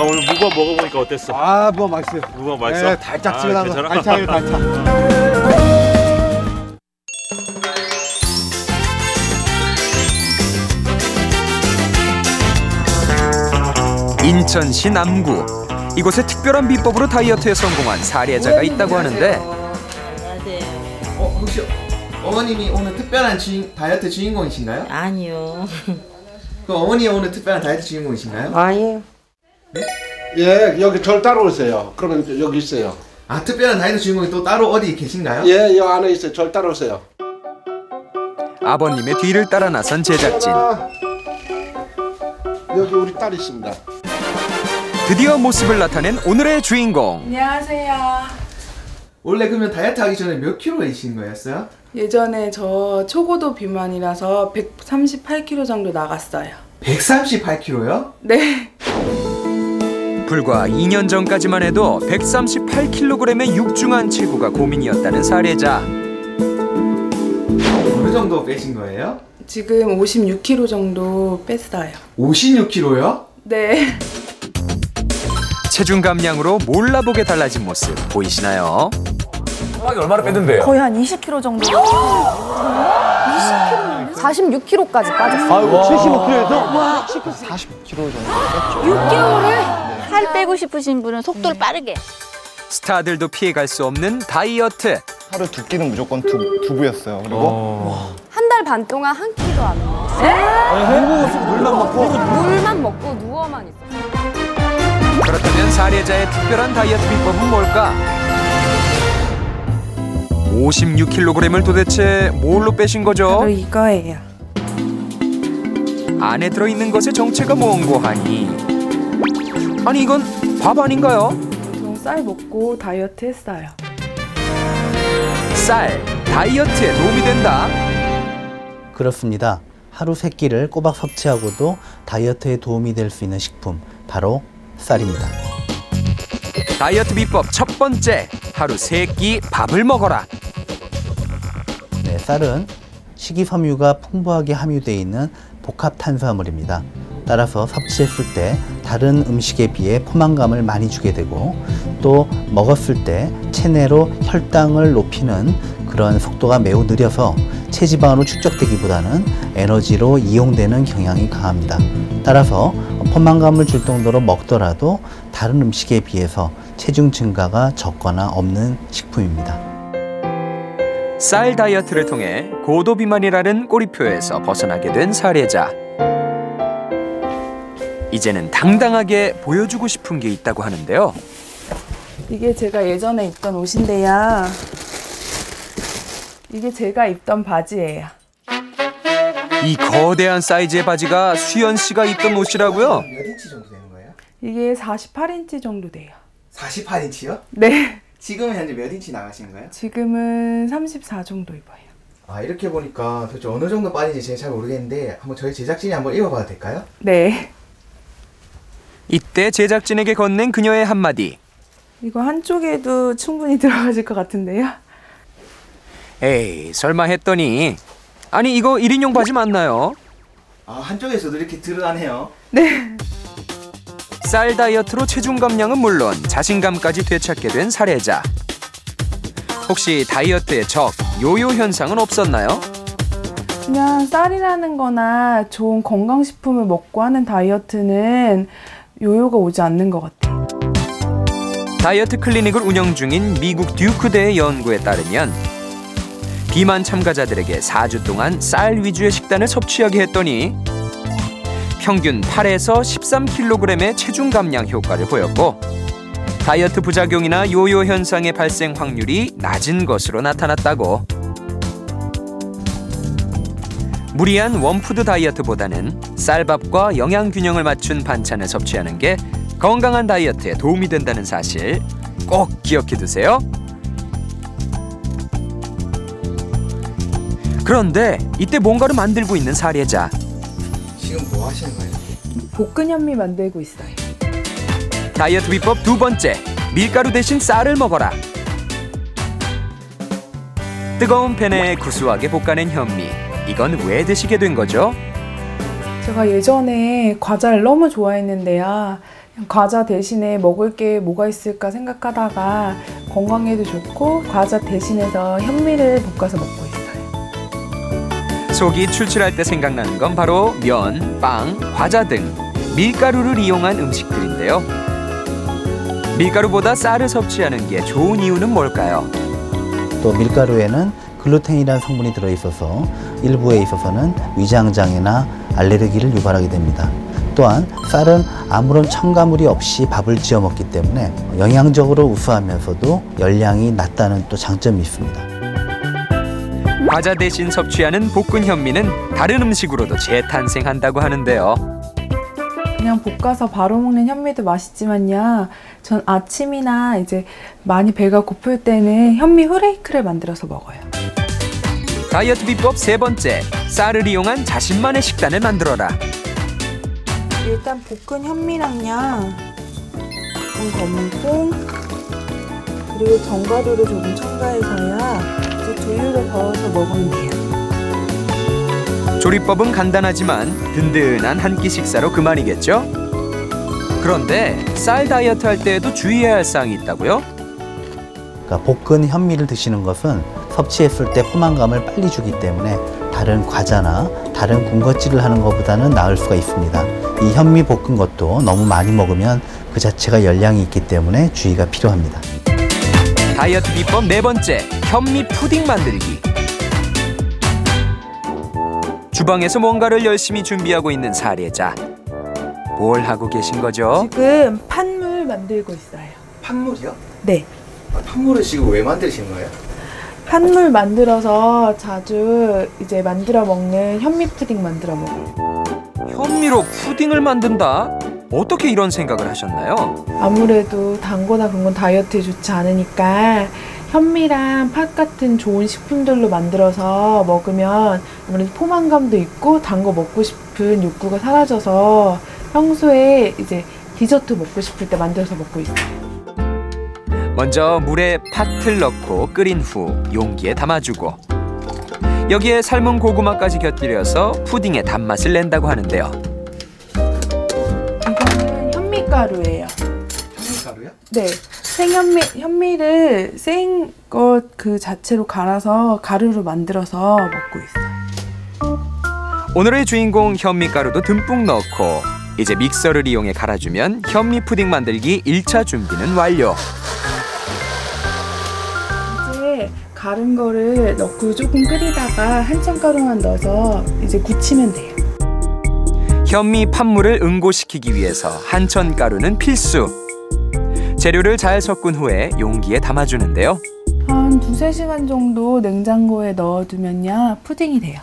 오늘 무거 먹어보니까 어땠어? 아, 무거 맛있어요. 무거 맛있어? 네, 달짝지근하고 괜찮아? 달짝이에요, 달짝. 인천시 남구. 이곳에 특별한 비법으로 다이어트에 성공한 사례자가 있다고 하는데 혹시 어머님이 오늘 특별한 다이어트 주인공이신가요? 아니요. 그 어머니 오늘 특별한 다이어트 주인공이신가요? 아니요. 네? 예, 여기 절 따라오세요. 그러면 여기 있어요. 아, 특별한 다이어트 주인공이 또 따로 어디 계신가요? 예, 여 안에 있어요. 절 따라오세요. 아버님의 뒤를 따라 나선 제작진. 여기 우리 딸 있습니다. 드디어 모습을 나타낸 오늘의 주인공. 안녕하세요. 원래 그러면 다이어트 하기 전에 몇 킬로이신 거였어요? 예전에 저 초고도 비만이라서 138kg 정도 나갔어요. 138kg요? 네. 불과 2년 전까지만 해도 138kg의 육중한 체구가 고민이었다는 사례자. 어느 정도 빼신 거예요? 지금 56kg 정도 뺐어요. 56kg요? 네. 체중 감량으로 몰라보게 달라진 모습 보이시나요? 얼마나 뺐는데요? 거의 한 20kg 정도. 20kg? 46kg까지 빠졌어요. 아이고, 75kg에서? 와, 40kg 정도 뺐죠. 6개월을? 살 빼고 싶으신 분은 속도를 빠르게. 스타들도 피해갈 수 없는 다이어트. 하루 두 끼는 무조건 두부였어요. 그리고 한 달 반 동안 한 끼도 안 먹었어요. 물만 먹고? 물만 먹고 누워만 있었어요. 그렇다면 사례자의 특별한 다이어트 비법은 뭘까? 56kg을 도대체 뭘로 빼신 거죠? 바로 이거예요. 안에 들어있는 것의 정체가 뭔고 하니? 아니 이건 밥 아닌가요? 저 쌀 먹고 다이어트 했어요. 쌀, 다이어트에 도움이 된다? 그렇습니다. 하루 3끼를 꼬박 섭취하고도 다이어트에 도움이 될 수 있는 식품, 바로 쌀입니다. 다이어트 비법 첫 번째, 하루 3끼 밥을 먹어라. 네, 쌀은 식이섬유가 풍부하게 함유되어 있는 복합 탄수화물입니다. 따라서 섭취했을 때 다른 음식에 비해 포만감을 많이 주게 되고 또 먹었을 때 체내로 혈당을 높이는 그런 속도가 매우 느려서 체지방으로 축적되기보다는 에너지로 이용되는 경향이 강합니다. 따라서 포만감을 줄 정도로 먹더라도 다른 음식에 비해서 체중 증가가 적거나 없는 식품입니다. 쌀 다이어트를 통해 고도 비만이라는 꼬리표에서 벗어나게 된 사례자. 이제는 당당하게 보여주고 싶은 게 있다고 하는데요. 이게 제가 예전에 입던 옷인데요. 이게 제가 입던 바지예요. 이 거대한 사이즈의 바지가 수연 씨가 입던 옷이라고요? 몇 인치 정도 되는 거예요? 이게 48인치 정도 돼요. 48인치요? 네. 지금은 현재 몇 인치 나가신 거예요? 지금은 34 정도 입어요. 아, 이렇게 보니까 도대체 어느 정도 빠진지 제가 잘 모르겠는데 한번 저희 제작진이 한번 입어봐도 될까요? 네. 이때 제작진에게 건넨 그녀의 한마디. 이거 한쪽에도 충분히 들어가질 것 같은데요? 에이, 설마 했더니. 아니, 이거 1인용 바지 맞나요? 아, 한쪽에서도 이렇게 드러나네요. 네. 쌀 다이어트로 체중 감량은 물론 자신감까지 되찾게 된 사례자. 혹시 다이어트의 적, 요요 현상은 없었나요? 그냥 쌀이라는 거나 좋은 건강식품을 먹고 하는 다이어트는 요요가 오지 않는 것 같아요. 다이어트 클리닉을 운영 중인 미국 듀크대의 연구에 따르면 비만 참가자들에게 4주 동안 쌀 위주의 식단을 섭취하게 했더니 평균 8에서 13kg의 체중 감량 효과를 보였고 다이어트 부작용이나 요요 현상의 발생 확률이 낮은 것으로 나타났다고. 무리한 원푸드 다이어트보다는 쌀밥과 영양 균형을 맞춘 반찬을 섭취하는 게 건강한 다이어트에 도움이 된다는 사실 꼭 기억해 두세요. 그런데 이때 뭔가를 만들고 있는 사례자. 지금 뭐 하시는 거예요? 볶은 현미 만들고 있어요. 다이어트 비법 두 번째, 밀가루 대신 쌀을 먹어라. 뜨거운 팬에 구수하게 볶아낸 현미. 이건 왜 드시게 된 거죠? 제가 예전에 과자를 너무 좋아했는데요. 그냥 과자 대신에 먹을 게 뭐가 있을까 생각하다가 건강에도 좋고 과자 대신해서 현미를 볶아서 먹고 있어요. 속이 출출할 때 생각나는 건 바로 면, 빵, 과자 등 밀가루를 이용한 음식들인데요. 밀가루보다 쌀을 섭취하는 게 좋은 이유는 뭘까요? 또 밀가루에는 글루텐이라는 성분이 들어있어서 일부에 있어서는 위장장애나 알레르기를 유발하게 됩니다. 또한 쌀은 아무런 첨가물이 없이 밥을 지어 먹기 때문에 영양적으로 우수하면서도 열량이 낮다는 또 장점이 있습니다. 과자 대신 섭취하는 볶은 현미는 다른 음식으로도 재탄생한다고 하는데요. 그냥 볶아서 바로 먹는 현미도 맛있지만요. 전 아침이나 이제 많이 배가 고플 때는 현미 후레이크를 만들어서 먹어요. 다이어트 비법 세 번째, 쌀을 이용한 자신만의 식단을 만들어라. 일단 볶은 현미랑요, 볶은 검은콩, 그리고 견과류를 조금 첨가해서요, 이제 두유를 넣어서 먹으면 돼요. 조리법은 간단하지만 든든한 한 끼 식사로 그만이겠죠? 그런데 쌀 다이어트 할 때에도 주의해야 할 사항이 있다고요? 그러니까 볶은 현미를 드시는 것은 섭취했을 때 포만감을 빨리 주기 때문에 다른 과자나 다른 군것질을 하는 것보다는 나을 수가 있습니다. 이 현미 볶은 것도 너무 많이 먹으면 그 자체가 열량이 있기 때문에 주의가 필요합니다. 다이어트 비법 네 번째, 현미 푸딩 만들기. 주방에서 뭔가를 열심히 준비하고 있는 사례자. 뭘 하고 계신 거죠? 지금 판물 만들고 있어요. 판물이요? 네. 판물을 지금 왜 만드시는 거예요? 판물 만들어서 자주 이제 만들어 먹는 현미 푸딩 만들어 먹어요. 현미로 푸딩을 만든다? 어떻게 이런 생각을 하셨나요? 아무래도 단거나 그런 건 다이어트에 좋지 않으니까 현미랑 팥 같은 좋은 식품들로 만들어서 먹으면 아무래도 포만감도 있고 단 거 먹고 싶은 욕구가 사라져서 평소에 이제 디저트 먹고 싶을 때 만들어서 먹고 있어요. 먼저 물에 팥을 넣고 끓인 후 용기에 담아주고 여기에 삶은 고구마까지 곁들여서 푸딩의 단맛을 낸다고 하는데요. 이거는 현미가루예요. 현미가루요? 네, 현미를 생 것 그 자체로 갈아서 가루로 만들어서 먹고 있어요. 오늘의 주인공 현미가루도 듬뿍 넣고 이제 믹서를 이용해 갈아주면 현미 푸딩 만들기 1차 준비는 완료. 이제 갈은 거를 넣고 조금 끓이다가 한참 가루만 넣어서 이제 굳히면 돼요. 현미 판물을 응고시키기 위해서 한천 가루는 필수. 재료를 잘 섞은 후에 용기에 담아주는데요. 한 2-3시간 정도 냉장고에 넣어두면요, 푸딩이 돼요.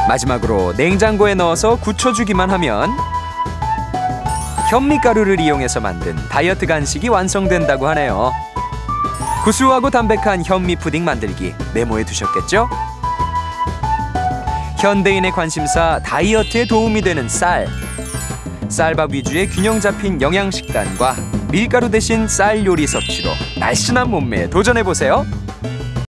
마지막으로 냉장고에 넣어서 굳혀주기만 하면 현미가루를 이용해서 만든 다이어트 간식이 완성된다고 하네요. 구수하고 담백한 현미 푸딩 만들기 메모해 두셨겠죠? 현대인의 관심사 다이어트에 도움이 되는 쌀. 쌀밥 위주의 균형 잡힌 영양식단과 밀가루 대신 쌀 요리 섭취로 날씬한 몸매에 도전해보세요.